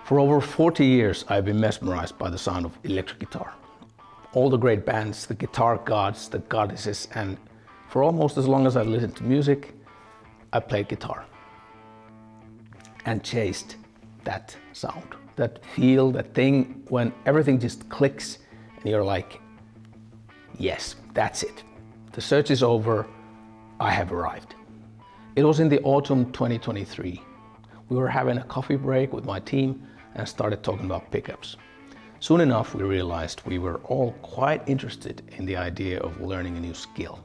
For over 40 years, I've been mesmerized by the sound of electric guitar. All the great bands, the guitar gods, the goddesses, and for almost as long as I've listened to music, I played guitar and chased that sound, that feel, that thing when everything just clicks and you're like, yes, that's it. The search is over, I have arrived. It was in the autumn 2023. We were having a coffee break with my team and started talking about pickups. Soon enough, we realized we were all quite interested in the idea of learning a new skill.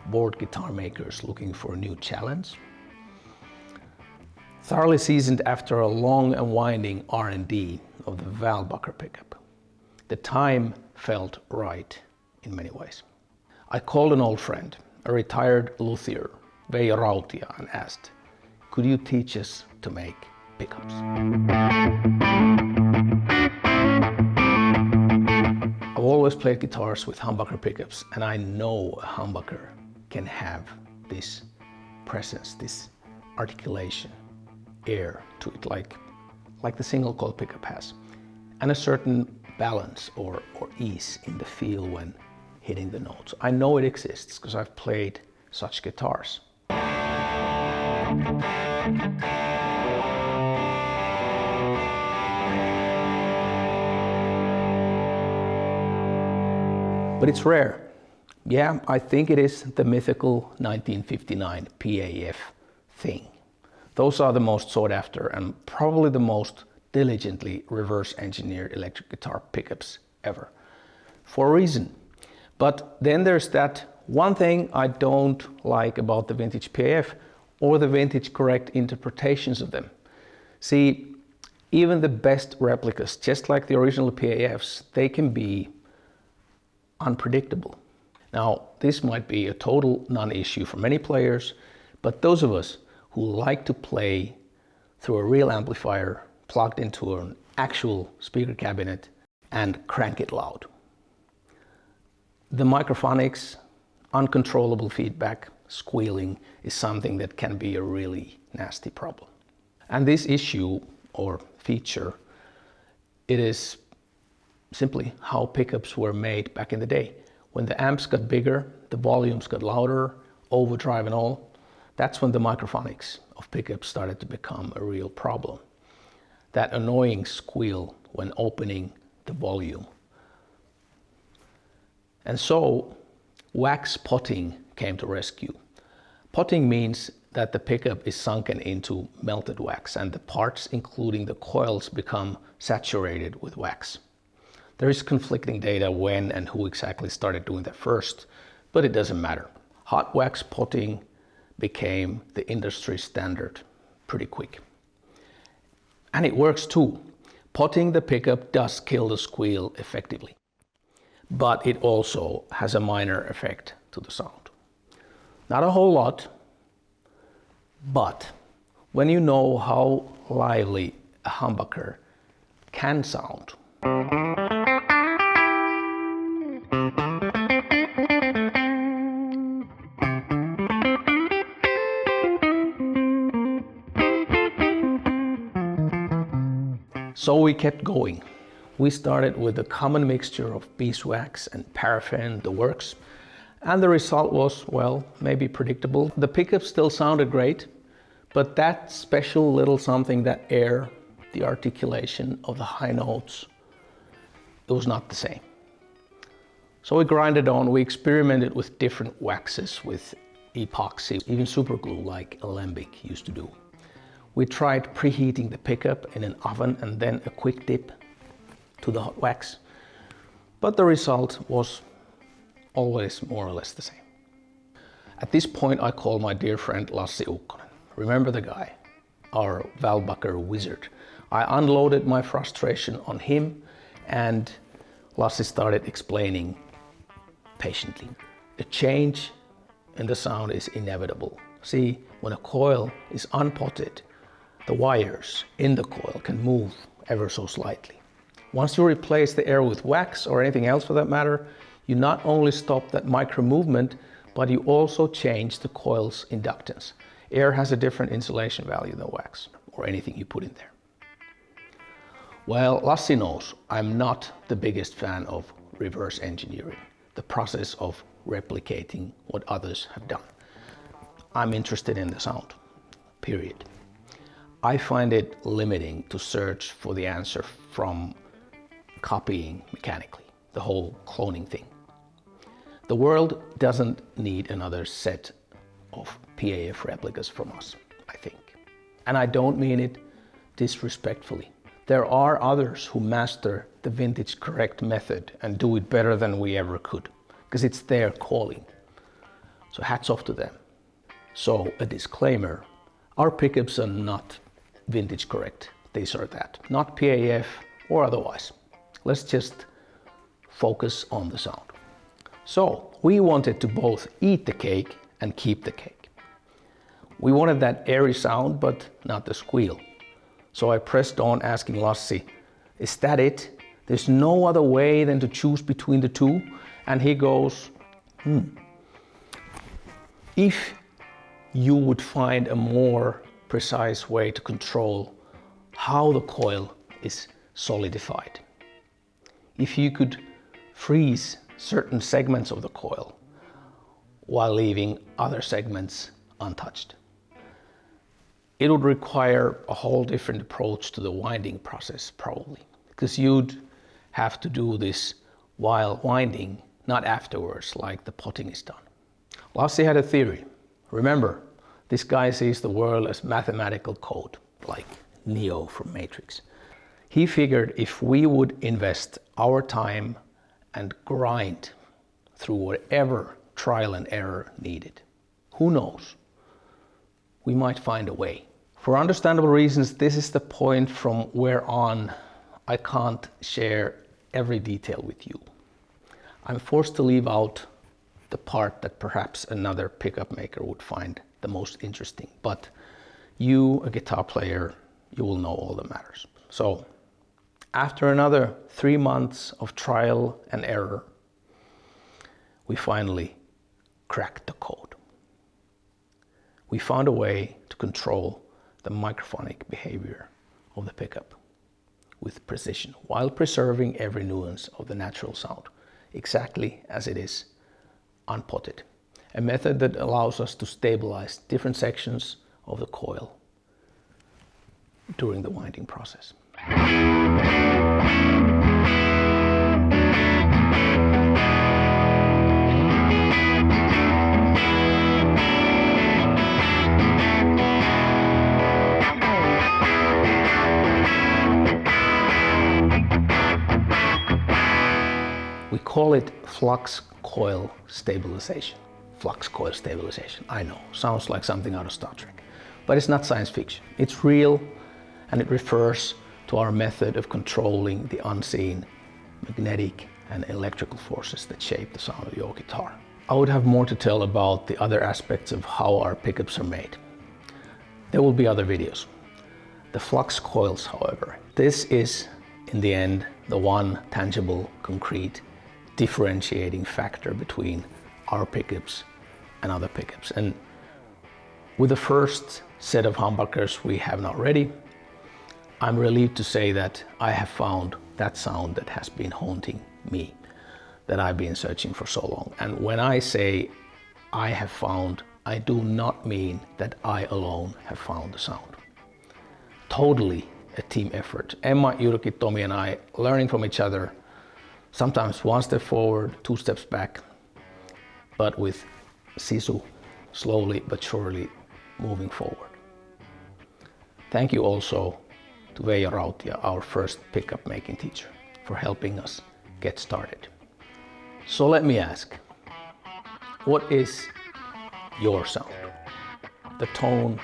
Bored guitar makers looking for a new challenge. Thoroughly seasoned after a long and winding R&D of the humbucker pickup. The time felt right in many ways. I called an old friend, a retired luthier, Veijo Rautia, and asked, could you teach us to make pickups? I've always played guitars with humbucker pickups, and I know a humbucker can have this presence, this articulation, air to it, like the single coil pickup has, and a certain balance or ease in the feel when hitting the notes. I know it exists because I've played such guitars. But it's rare. Yeah, I think it is the mythical 1959 PAF thing. Those are the most sought after and probably the most diligently reverse engineered electric guitar pickups ever. For a reason. But then there's that one thing I don't like about the vintage PAF or the vintage correct interpretations of them. See, even the best replicas, just like the original PAFs, they can be unpredictable. Now, this might be a total non-issue for many players, but those of us who like to play through a real amplifier plugged into an actual speaker cabinet and crank it loud. The microphonics, uncontrollable feedback, squealing is something that can be a really nasty problem. And this issue or feature, it is simply how pickups were made back in the day. When the amps got bigger, the volumes got louder, overdrive and all, that's when the microphonics of pickups started to become a real problem. That annoying squeal when opening the volume. And so wax potting came to rescue. Potting means that the pickup is sunken into melted wax and the parts, including the coils, become saturated with wax. There is conflicting data when and who exactly started doing that first, but it doesn't matter. Hot wax potting became the industry standard pretty quick. And it works too. Potting the pickup does kill the squeal effectively, but it also has a minor effect to the sound. Not a whole lot, but when you know how lively a humbucker can sound, so we kept going. We started with a common mixture of beeswax and paraffin, the works, and the result was, well, maybe predictable. The pickup still sounded great, but that special little something, that air, the articulation of the high notes, it was not the same. So we grinded on, we experimented with different waxes, with epoxy, even super glue like Alembic used to do. We tried preheating the pickup in an oven and then a quick dip to the hot wax. But the result was always more or less the same. At this point I called my dear friend Lassi Ukkonen. Remember the guy? Our humbucker wizard. I unloaded my frustration on him and Lassi started explaining patiently. A change in the sound is inevitable. See, when a coil is unpotted, the wires in the coil can move ever so slightly. Once you replace the air with wax or anything else for that matter, you not only stop that micro movement, but you also change the coil's inductance. Air has a different insulation value than wax or anything you put in there. Well, Lassi knows I'm not the biggest fan of reverse engineering, the process of replicating what others have done. I'm interested in the sound, period. I find it limiting to search for the answer from copying mechanically, the whole cloning thing. The world doesn't need another set of PAF replicas from us, I think. And I don't mean it disrespectfully. There are others who master the vintage correct method and do it better than we ever could, because it's their calling. So hats off to them. So a disclaimer, our pickups are not vintage correct, this or that, not PAF or otherwise. Let's just focus on the sound. So we wanted to both eat the cake and keep the cake. We wanted that airy sound, but not the squeal. So I pressed on asking Lassi, is that it? There's no other way than to choose between the two? And he goes, If you would find a more precise way to control how the coil is solidified, if you could freeze certain segments of the coil while leaving other segments untouched, it would require a whole different approach to the winding process probably, because you'd have to do this while winding, not afterwards like the potting is done. Lassi had a theory. Remember, this guy sees the world as mathematical code, like Neo from Matrix. He figured if we would invest our time and grind through whatever trial and error needed, who knows, we might find a way. For understandable reasons, this is the point from where on I can't share every detail with you. I'm forced to leave out the part that perhaps another pickup maker would find the most interesting, but you, a guitar player, you will know all that matters. So after another 3 months of trial and error, we finally cracked the code. We found a way to control the microphonic behavior of the pickup with precision while preserving every nuance of the natural sound, exactly as it is unpotted. A method that allows us to stabilize different sections of the coil during the winding process. We call it Flux Coil Stabilization. Flux Coil Stabilization. I know, sounds like something out of Star Trek, but it's not science fiction. It's real, and it refers to our method of controlling the unseen magnetic and electrical forces that shape the sound of your guitar. I would have more to tell about the other aspects of how our pickups are made. There will be other videos. The Flux coils, however, this is in the end the one tangible, concrete, differentiating factor between our pickups and other pickups. And with the first set of humbuckers we have now ready, I'm relieved to say that I have found that sound that has been haunting me, that I've been searching for so long. And when I say I have found, I do not mean that I alone have found the sound. Totally a team effort. Emma, Jyrki, Tommy and I learning from each other, sometimes one step forward, 2 steps back, but with Sisu slowly but surely moving forward. Thank you also to Veija Rautia, our first pickup making teacher, for helping us get started. So let me ask, what is your sound? The tone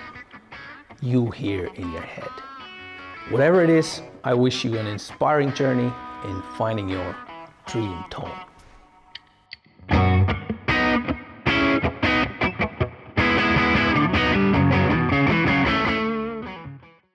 you hear in your head. Whatever it is, I wish you an inspiring journey in finding your dream tone.